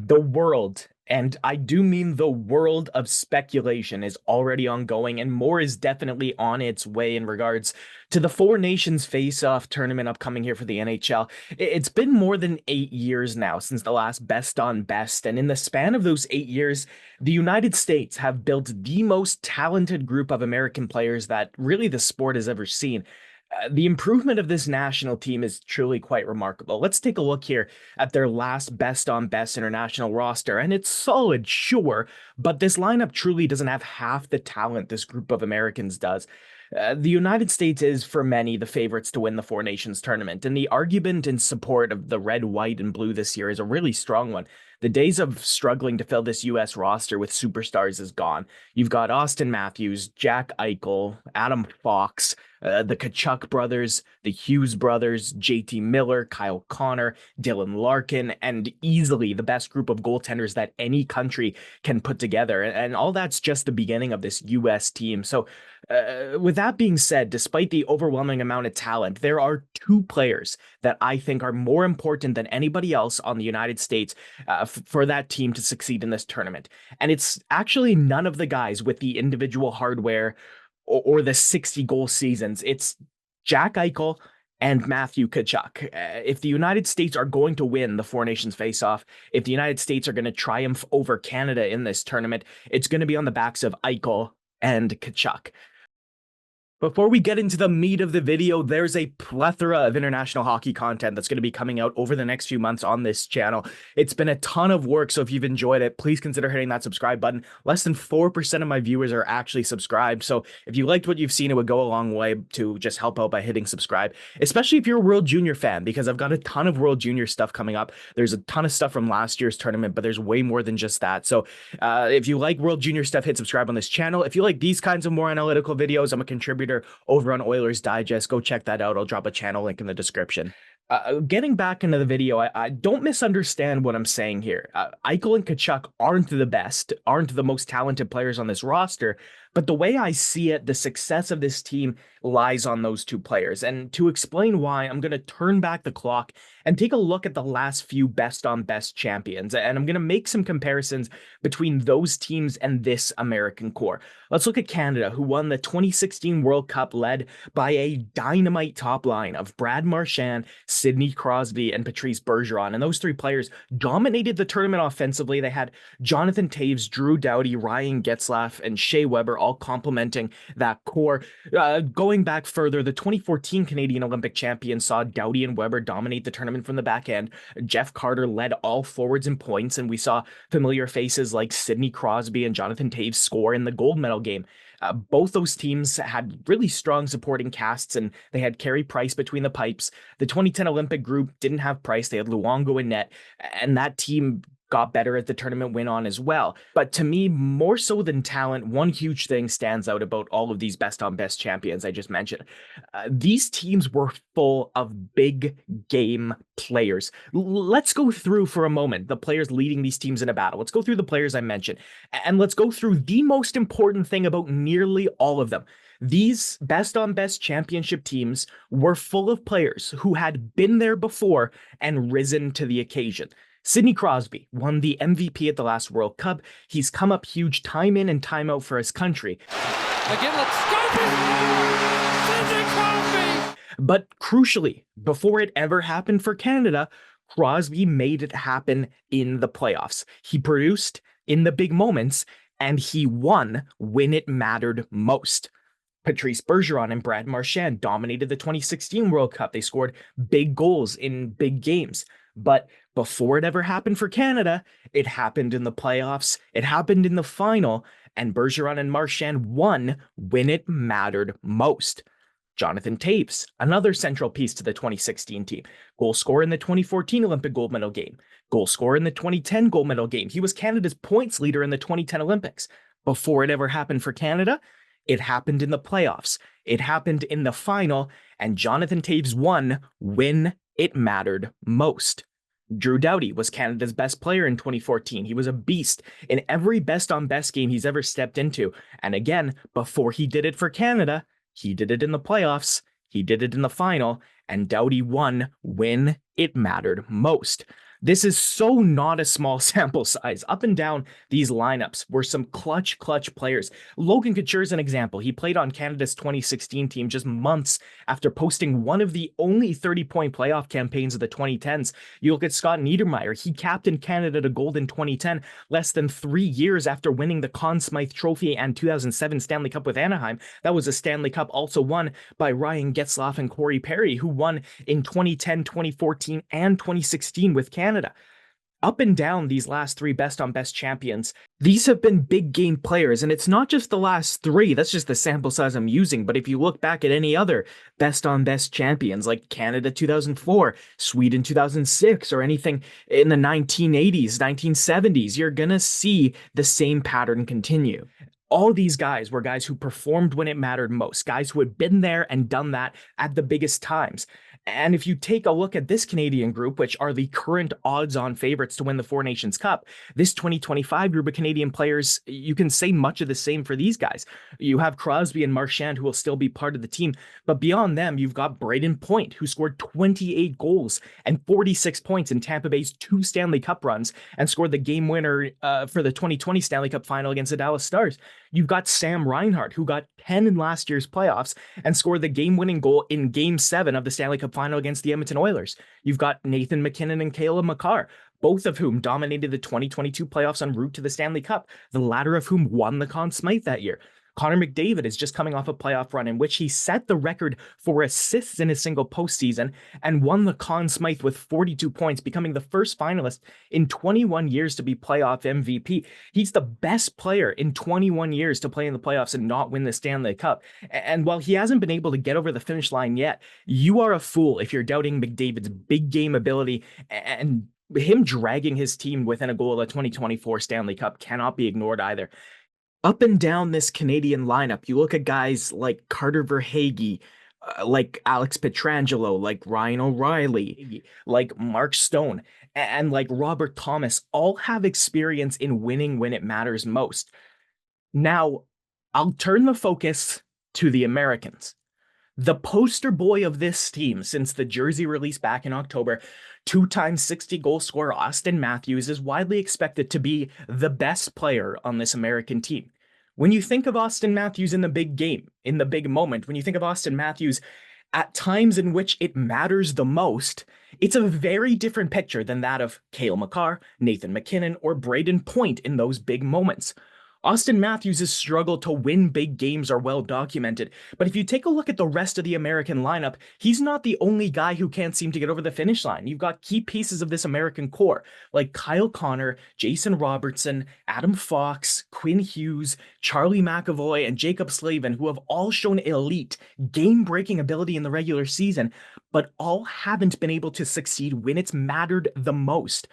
The world, and I do mean the world of speculation, is already ongoing, and more is definitely on its way in regards to the Four Nations Face-Off tournament upcoming here for the NHL. It's been more than 8 years now since the last Best on Best, and in the span of those 8 years, the United States have built the most talented group of American players that really the sport has ever seen. The improvement of this national team is truly quite remarkable. Let's take a look here at their last best on best international roster, and it's solid, sure, but this lineup truly doesn't have half the talent this group of Americans does. The United States is, for many, the favorites to win the Four Nations tournament, and the argument in support of the red, white, and blue this year is a really strong one. The days of struggling to fill this US roster with superstars is gone. You've got Austin Matthews, Jack Eichel, Adam Fox, the Tkachuk brothers, the Hughes brothers, JT Miller, Kyle Connor, Dylan Larkin, and easily the best group of goaltenders that any country can put together. And all that's just the beginning of this US team. So, with that being said, despite the overwhelming amount of talent, there are two players that I think are more important than anybody else on the United States for that team to succeed in this tournament. And it's actually none of the guys with the individual hardware or the 60 goal seasons. It's Jack Eichel and Matthew Tkachuk. If the United States are going to win the Four Nations face-off, if the United States are going to triumph over Canada in this tournament, it's going to be on the backs of Eichel and Tkachuk. Before we get into the meat of the video, there's a plethora of international hockey content that's going to be coming out over the next few months on this channel. It's been a ton of work, so if you've enjoyed it, please consider hitting that subscribe button. Less than 4% of my viewers are actually subscribed, so if you liked what you've seen, it would go a long way to just help out by hitting subscribe, especially if you're a World Junior fan, because I've got a ton of World Junior stuff coming up. There's a ton of stuff from last year's tournament, but there's way more than just that. So if you like World Junior stuff, hit subscribe on this channel. If you like these kinds of more analytical videos, I'm a contributor over on Oilers Digest. Go check that out. I'll drop a channel link in the description. Getting back into the video, I don't misunderstand what I'm saying here. Eichel and Tkachuk aren't the best, aren't the most talented players on this roster, but the way I see it, the success of this team lies on those two players. And to explain why, I'm going to turn back the clock and take a look at the last few best on best champions. And I'm going to make some comparisons between those teams and this American core. Let's look at Canada, who won the 2016 World Cup led by a dynamite top line of Brad Marchand, Sidney Crosby, and Patrice Bergeron. And those three players dominated the tournament offensively. They had Jonathan Toews, Drew Doughty, Ryan Getzlaf, and Shea Weber all complementing that core. Going back further, the 2014 Canadian Olympic champions saw Doughty and Weber dominate the tournament from the back end. Jeff Carter led all forwards in points, and we saw familiar faces like Sidney Crosby and Jonathan Toews score in the gold medal game. Both those teams had really strong supporting casts, and they had Carey Price between the pipes. The 2010 Olympic group didn't have Price. They had Luongo in net, and that team got better as the tournament went on as well. But to me, more so than talent, one huge thing stands out about all of these best on best champions I just mentioned. These teams were full of big game players. Let's go through for a moment the players leading these teams in a battle. Let's go through the players I mentioned, and let's go through the most important thing about nearly all of them. These best on best championship teams were full of players who had been there before and risen to the occasion. Sidney Crosby won the MVP at the last World Cup. He's come up huge time in and time out for his country. Again, let's go! Sidney Crosby! But crucially, before it ever happened for Canada, Crosby made it happen in the playoffs. He produced in the big moments, and he won when it mattered most. Patrice Bergeron and Brad Marchand dominated the 2016 World Cup. They scored big goals in big games. But before it ever happened for Canada, it happened in the playoffs, it happened in the final, and Bergeron and Marchand won when it mattered most. Jonathan Toews, another central piece to the 2016 team, goal scorer in the 2014 Olympic gold medal game, goal scorer in the 2010 gold medal game. He was Canada's points leader in the 2010 Olympics. Before it ever happened for Canada, it happened in the playoffs, it happened in the final, and Jonathan Toews won when it mattered most. Drew Doughty was Canada's best player in 2014. He was a beast in every best on best game he's ever stepped into. And again, before he did it for Canada, he did it in the playoffs, he did it in the final, and Doughty won when it mattered most. This is so not a small sample size. Up and down these lineups were some clutch players. Logan Couture is an example. He played on Canada's 2016 team just months after posting one of the only 30-point playoff campaigns of the 2010s. You look at Scott Niedermayer. He captained Canada to gold in 2010, less than 3 years after winning the Conn Smythe Trophy and 2007 Stanley Cup with Anaheim. That was a Stanley Cup also won by Ryan Getzlaf and Corey Perry, who won in 2010, 2014, and 2016 with Canada. Up and down these last three best on best champions, these have been big game players, and it's not just the last three, that's just the sample size I'm using. But if you look back at any other best on best champions like Canada 2004, Sweden 2006, or anything in the 1980s, 1970s, you're gonna see the same pattern continue. All these guys were guys who performed when it mattered most, guys who had been there and done that at the biggest times. And if you take a look at this Canadian group, which are the current odds-on favorites to win the Four Nations Cup, this 2025 group of Canadian players, you can say much of the same for these guys. You have Crosby and Marchand, who will still be part of the team, but beyond them, you've got Braden Point, who scored 28 goals and 46 points in Tampa Bay's two Stanley Cup runs and scored the game winner for the 2020 Stanley Cup final against the Dallas Stars. You've got Sam Reinhart, who got 10 in last year's playoffs and scored the game-winning goal in Game 7 of the Stanley Cup final against the Edmonton Oilers. You've got Nathan MacKinnon and Caleb Makar, both of whom dominated the 2022 playoffs en route to the Stanley Cup, the latter of whom won the Conn Smythe that year. Connor McDavid is just coming off a playoff run in which he set the record for assists in a single postseason and won the Conn Smythe with 42 points, becoming the first finalist in 21 years to be playoff MVP. He's the best player in 21 years to play in the playoffs and not win the Stanley Cup. And while he hasn't been able to get over the finish line yet, you are a fool if you're doubting McDavid's big game ability, and him dragging his team within a goal of the 2024 Stanley Cup cannot be ignored either. Up and down this Canadian lineup, you look at guys like Carter Verhaeghe, like Alex Pietrangelo, like Ryan O'Reilly, like Mark Stone, and like Robert Thomas, all have experience in winning when it matters most. Now, I'll turn the focus to the Americans. The poster boy of this team since the jersey release back in October, two-time 60-goal scorer Austin Matthews is widely expected to be the best player on this American team. When you think of Austin Matthews in the big game, in the big moment, when you think of Austin Matthews at times in which it matters the most, it's a very different picture than that of Cale Makar, Nathan MacKinnon, or Braden Point in those big moments. Austin Matthews' struggle to win big games are well documented, but if you take a look at the rest of the American lineup, he's not the only guy who can't seem to get over the finish line. You've got key pieces of this American core, like Kyle Connor, Jason Robertson, Adam Fox, Quinn Hughes, Charlie McAvoy, and Jacob Slavin, who have all shown elite, game-breaking ability in the regular season, but all haven't been able to succeed when it's mattered the most.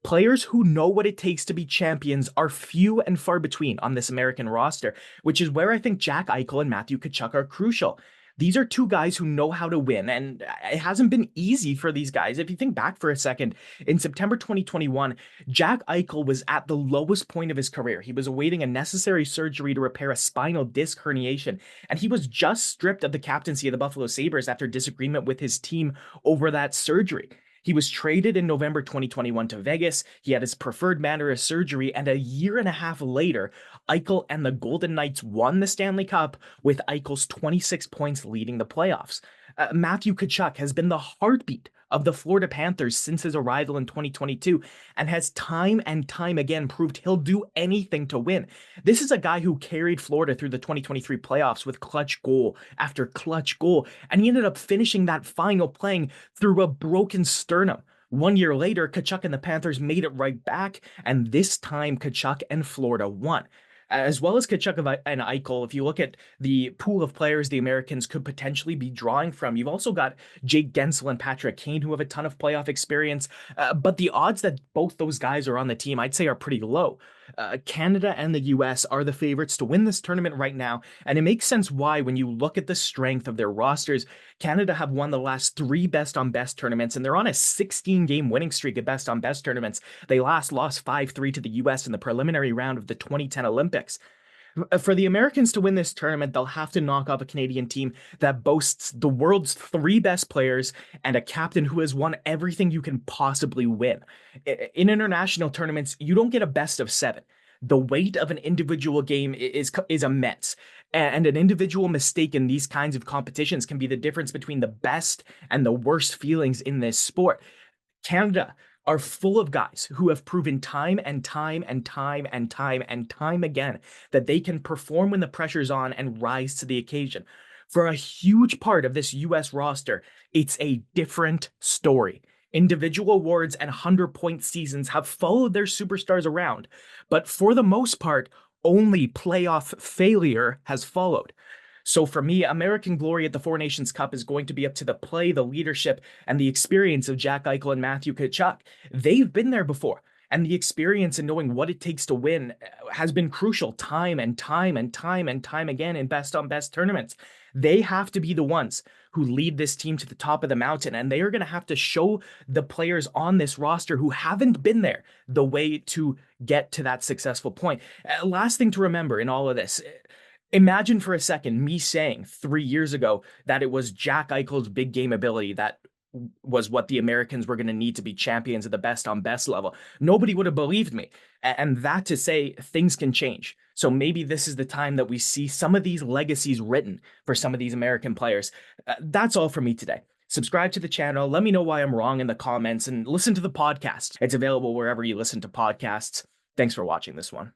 Players who know what it takes to be champions are few and far between on this American roster, which is where I think Jack Eichel and Matthew Tkachuk are crucial. These are two guys who know how to win, and it hasn't been easy for these guys. If you think back for a second, in September 2021, Jack Eichel was at the lowest point of his career. He was awaiting a necessary surgery to repair a spinal disc herniation, and he was just stripped of the captaincy of the Buffalo Sabres after disagreement with his team over that surgery. He was traded in November 2021 to Vegas. He had his preferred manner of surgery, and a year and a half later, Eichel and the Golden Knights won the Stanley Cup with Eichel's 26 points leading the playoffs. Matthew Tkachuk has been the heartbeat of the Florida Panthers since his arrival in 2022 and has time and time again proved he'll do anything to win. This is a guy who carried Florida through the 2023 playoffs with clutch goal after clutch goal, and he ended up finishing that final playing through a broken sternum. 1 year later, Tkachuk and the Panthers made it right back, and this time Tkachuk and Florida won. As well as Tkachuk and Eichel, if you look at the pool of players the Americans could potentially be drawing from, you've also got Jake Gensel and Patrick Kane, who have a ton of playoff experience. But the odds that both those guys are on the team, I'd say, are pretty low. Canada and the US are the favorites to win this tournament right now, and it makes sense why when you look at the strength of their rosters. Canada have won the last three best on best tournaments, and they're on a 16-game winning streak at best on best tournaments. They last lost 5-3 to the US in the preliminary round of the 2010 Olympics. For the Americans to win this tournament, they'll have to knock off a Canadian team that boasts the world's three best players and a captain who has won everything you can possibly win. In international tournaments, you don't get a best of seven. The weight of an individual game is immense, and an individual mistake in these kinds of competitions can be the difference between the best and the worst feelings in this sport. Canada are full of guys who have proven time and time and time and time and time again that they can perform when the pressure's on and rise to the occasion. For a huge part of this US roster, it's a different story. Individual awards and 100-point seasons have followed their superstars around, but for the most part, only playoff failure has followed. So for me, American glory at the Four Nations Cup is going to be up to the play, the leadership, and the experience of Jack Eichel and Matthew Tkachuk. They've been there before, and the experience and knowing what it takes to win has been crucial time and time and time and time again in best on best tournaments. They have to be the ones who lead this team to the top of the mountain, and they are going to have to show the players on this roster who haven't been there the way to get to that successful point. Last thing to remember in all of this, imagine for a second me saying 3 years ago that it was Jack Eichel's big game ability that was what the Americans were going to need to be champions at the best on best level. Nobody would have believed me. And that to say things can change. So maybe this is the time that we see some of these legacies written for some of these American players. That's all for me today. Subscribe to the channel. Let me know why I'm wrong in the comments and listen to the podcast. It's available wherever you listen to podcasts. Thanks for watching this one.